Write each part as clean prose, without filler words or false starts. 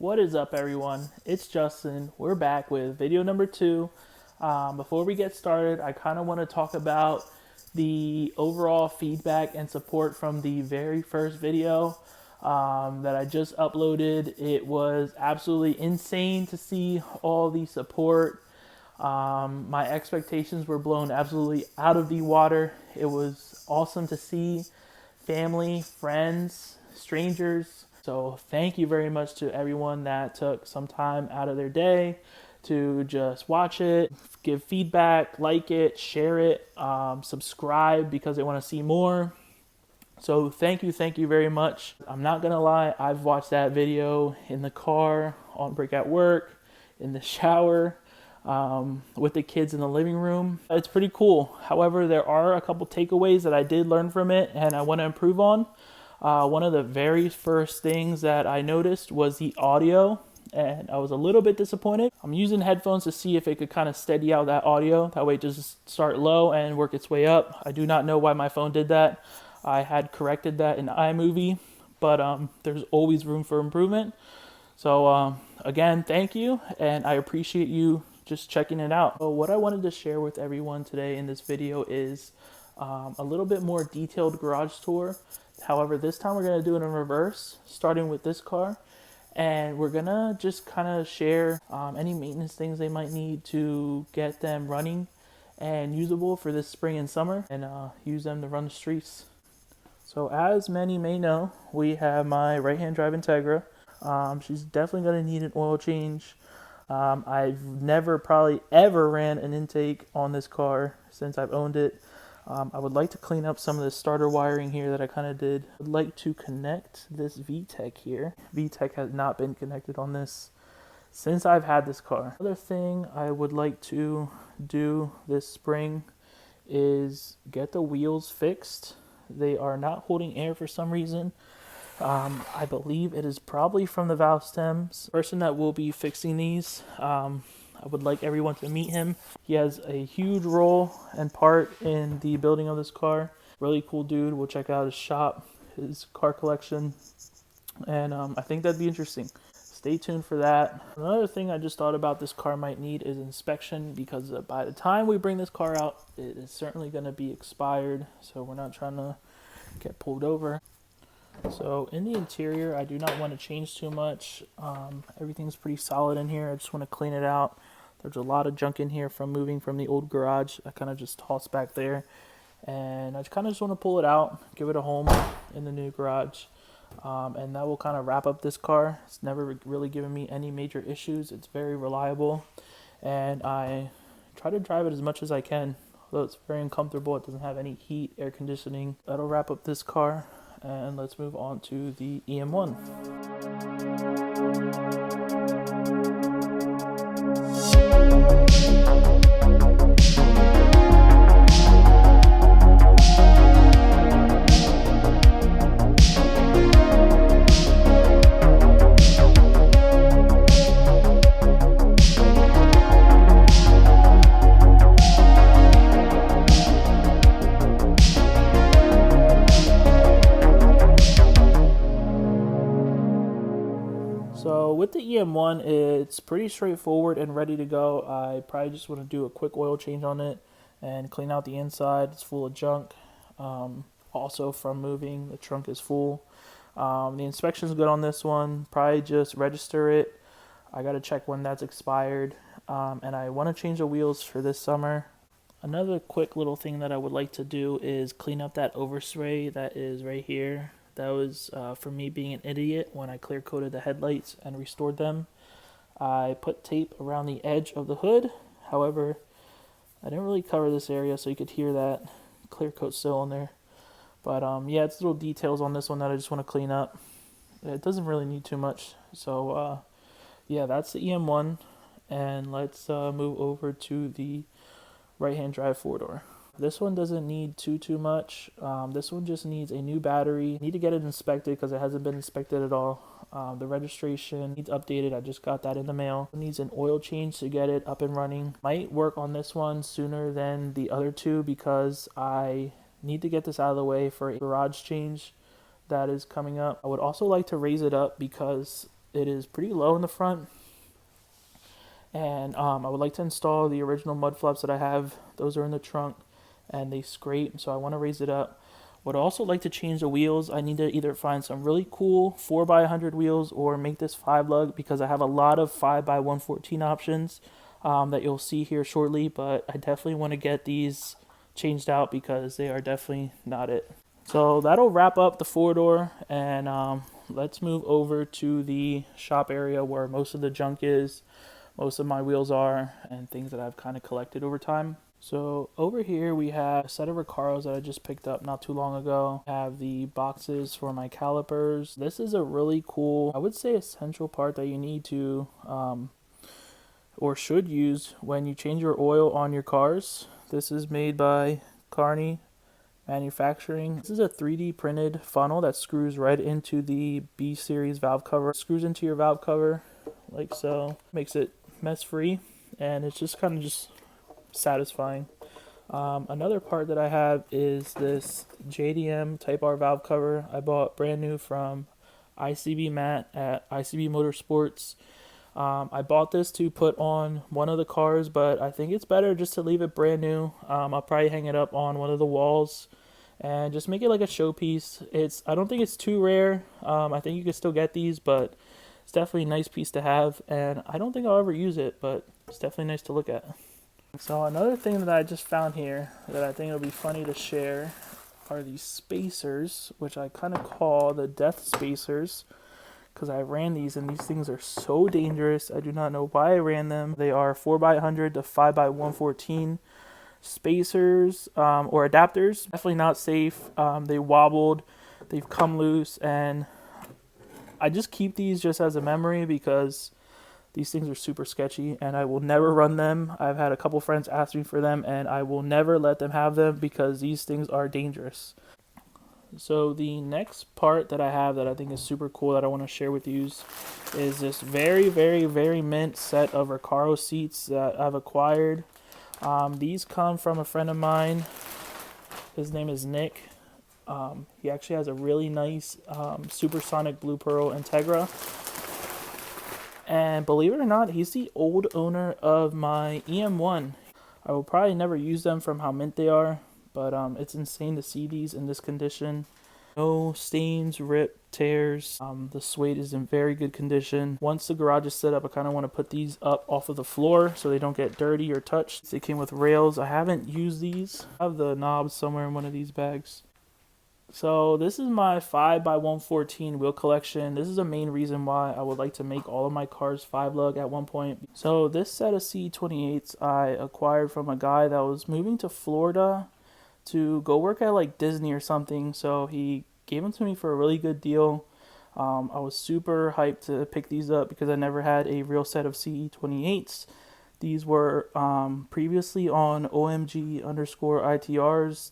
What is up, everyone? It's Justin. We're back with video number 2. Before we get started, I kind of want to talk about the overall feedback and support from the very first video that I just uploaded. It was absolutely insane to see all the support. My expectations were blown absolutely out of the water. It was awesome to see family, friends, strangers. So thank you very much to everyone that took some time out of their day to just watch it, give feedback, like it, share it, subscribe because they want to see more. So thank you very much. I'm not gonna lie, I've watched that video in the car, on break at work, in the shower, with the kids in the living room. It's pretty cool. However, there are a couple takeaways that I did learn from it and I want to improve on. One of the very first things that I noticed was the audio, and I was a little bit disappointed. I'm using headphones to see if it could kind of steady out that audio. That way it just start low and work its way up. I do not know why my phone did that. I had corrected that in iMovie, but there's always room for improvement. So again, thank you, and I appreciate you just checking it out. So what I wanted to share with everyone today in this video is a little bit more detailed garage tour. However, this time we're going to do it in reverse, starting with this car, and we're going to just kind of share any maintenance things they might need to get them running and usable for this spring and summer, and use them to run the streets. So as many may know, we have my right-hand drive Integra. She's definitely going to need an oil change. I've never probably ever ran an intake on this car since I've owned it. I would like to clean up some of the starter wiring here that I kind of did. I'd like to connect this VTEC here. VTEC has not been connected on this since I've had this car. Another thing I would like to do this spring is get the wheels fixed. They are not holding air for some reason. I believe it is probably from the valve stems. The person that will be fixing these, I would like everyone to meet him. He has a huge role and part in the building of this car. Really cool dude. We'll check out his shop, his car collection, and I think that'd be interesting. Stay tuned for that. Another thing I just thought about this car might need is inspection, because by the time we bring this car out, it is certainly going to be expired, so we're not trying to get pulled over. So in the interior, I do not want to change too much. Everything's pretty solid in here. I just want to clean it out. There's a lot of junk in here from moving from the old garage. I kind of just tossed back there, and I kind of just want to pull it out, give it a home in the new garage, and that will kind of wrap up this car. It's never really given me any major issues. It's very reliable, and I try to drive it as much as I can, although it's very uncomfortable. It doesn't have any heat, air conditioning. That'll wrap up this car. And let's move on to the EM1. So with the EM1, it's pretty straightforward and ready to go. I probably just want to do a quick oil change on it and clean out the inside. It's full of junk. Also from moving, the trunk is full. The inspection's good on this one. Probably just register it. I got to check when that's expired. And I want to change the wheels for this summer. Another quick little thing that I would like to do is clean up that overspray that is right here. That was for me being an idiot when I clear coated the headlights and restored them. I put tape around the edge of the hood. However, I didn't really cover this area, so you could hear that clear coat still in there. But yeah, it's little details on this one that I just want to clean up. It doesn't really need too much. So yeah, that's the EM1. And let's move over to the right-hand drive four-door. This one doesn't need too much. This one just needs a new battery. I need to get it inspected because it hasn't been inspected at all. The registration needs updated. I just got that in the mail. It needs an oil change to get it up and running. Might work on this one sooner than the other two because I need to get this out of the way for a garage change that is coming up. I would also like to raise it up because it is pretty low in the front. And I would like to install the original mud flaps that I have. Those are in the trunk and they scrape, so I want to raise it up. Would also like to change the wheels. I need to either find some really cool 4x100 wheels or make this 5 lug, because I have a lot of 5x114 options that you'll see here shortly, but I definitely want to get these changed out because they are definitely not it. So that'll wrap up the 4-door, and let's move over to the shop area where most of the junk is, most of my wheels are, and things that I've kind of collected over time. So over here we have a set of Recaros that I just picked up not too long ago. I have the boxes for my calipers. This is a really cool, I would say, essential part that you need to or should use when you change your oil on your cars. This is made by Carney Manufacturing. This is a 3D printed funnel that screws right into the B series valve cover. It screws into your valve cover like so. Makes it mess free, and it's just kind of just satisfying. Another part that I have is this JDM Type R valve cover. I bought brand new from ICB Matt at ICB Motorsports. I bought this to put on one of the cars, but I think it's better just to leave it brand new. I'll probably hang it up on one of the walls and just make it like a showpiece. I don't think it's too rare. I think you can still get these, but it's definitely a nice piece to have, and I don't think I'll ever use it, but it's definitely nice to look at. So another thing that I just found here that I think it'll be funny to share are these spacers, which I kind of call the death spacers, because I ran these and these things are so dangerous. I do not know why I ran them. They are 4x100 to 5x114 spacers or adapters. Definitely not safe. They wobbled, they've come loose, and I just keep these just as a memory because these things are super sketchy and I will never run them. I've had a couple friends ask me for them and I will never let them have them because these things are dangerous. So the next part that I have that I think is super cool that I want to share with you is this very, very, very mint set of Recaro seats that I've acquired. These come from a friend of mine. His name is Nick. He actually has a really nice supersonic blue pearl Integra. And believe it or not, he's the old owner of my EM1. I will probably never use them from how mint they are, but it's insane to see these in this condition. No stains, rip, tears. The suede is in very good condition. Once the garage is set up, I kind of want to put these up off of the floor so they don't get dirty or touched. They came with rails. I haven't used these. I have the knobs somewhere in one of these bags. So this is my 5x114 wheel collection. This is the main reason why I would like to make all of my cars 5 lug at one point. So this set of C28s I acquired from a guy that was moving to Florida to go work at like Disney or something. So he gave them to me for a really good deal. I was super hyped to pick these up because I never had a real set of CE28s. These were previously on OMG_ITRs.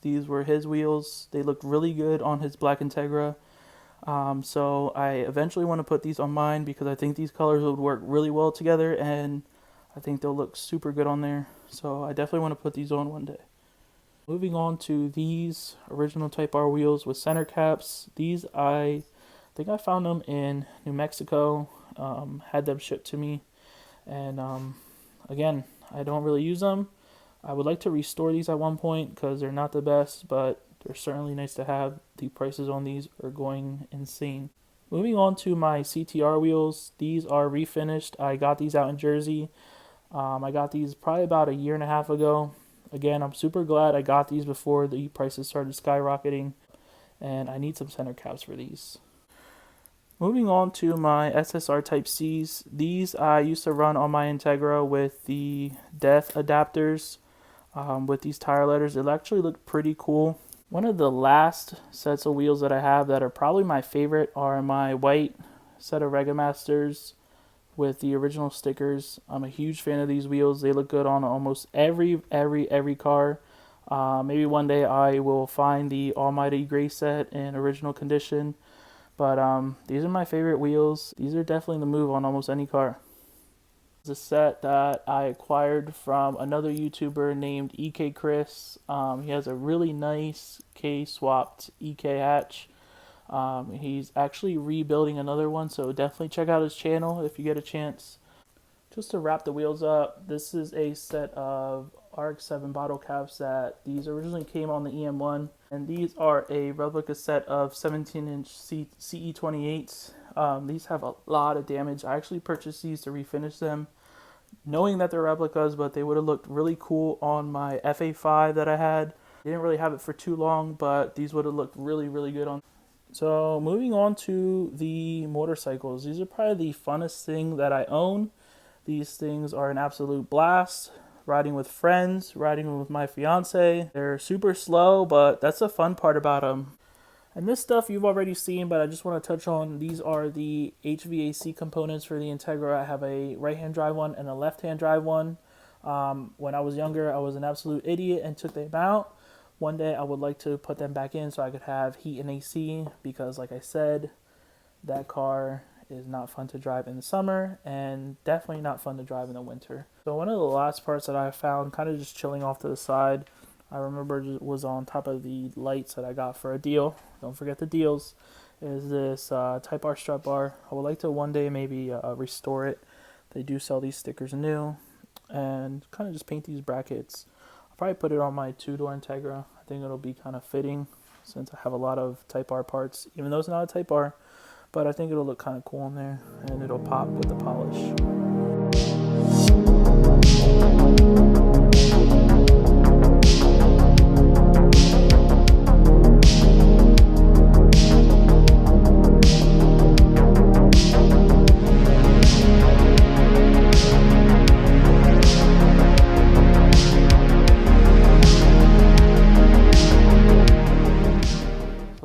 These were his wheels. They looked really good on his black Integra. So I eventually want to put these on mine because I think these colors would work really well together and I think they'll look super good on there. So I definitely want to put these on one day. Moving on to these original Type R wheels with center caps. These I think I found them in New Mexico. Had them shipped to me, and again, I don't really use them. I would like to restore these at one point because they're not the best, but they're certainly nice to have. The prices on these are going insane. Moving on to my CTR wheels. These are refinished. I got these out in Jersey. I got these probably about a year and a half ago. Again, I'm super glad I got these before the prices started skyrocketing, and I need some center caps for these. Moving on to my SSR Type Cs. These I used to run on my Integra with the Death adapters with these tire letters. It actually looked pretty cool. One of the last sets of wheels that I have that are probably my favorite are my white set of Regamasters with the original stickers. I'm a huge fan of these wheels. They look good on almost every car. Maybe one day I will find the Almighty Gray set in original condition. But these are my favorite wheels. These are definitely the move on almost any car. It's a set that I acquired from another YouTuber named EK Chris. He has a really nice K-swapped EK hatch. He's actually rebuilding another one, so definitely check out his channel if you get a chance. Just to wrap the wheels up, this is a set of RX-7 bottle caps that these originally came on the EM1, and these are a replica set of 17-inch CE28s. These have a lot of damage. I actually purchased these to refinish them, knowing that they're replicas, but they would have looked really cool on my FA5 that I had. Didn't really have it for too long, but these would have looked really, really good on. So moving on to the motorcycles, these are probably the funnest thing that I own. These things are an absolute blast. Riding with friends, riding with my fiance. They're super slow, but that's the fun part about them. And this stuff you've already seen, but I just want to touch on, these are the HVAC components for the Integra. I have a right-hand drive one and a left-hand drive one. When I was younger, I was an absolute idiot and took them out. One day I would like to put them back in so I could have heat and AC, because like I said, that car is not fun to drive in the summer and definitely not fun to drive in the winter. So one of the last parts that I found kind of just chilling off to the side, I remember was on top of the lights that I got for a deal. Don't forget the deals. Is this Type R strut bar. I would like to one day maybe restore it. They do sell these stickers new, and kind of just paint these brackets. I'll probably put it on my two-door Integra. I think it'll be kind of fitting since I have a lot of Type R parts, even though it's not a Type R. But I think it'll look kind of cool in there, and it'll pop with the polish.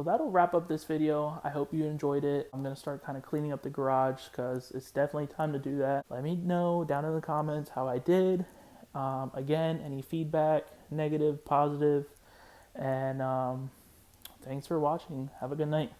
That'll wrap up this video. I hope you enjoyed it. I'm gonna start kind of cleaning up the garage because it's definitely time to do that. Let me know down in the comments how I did. Again, any feedback, negative, positive, and thanks for watching. Have a good night.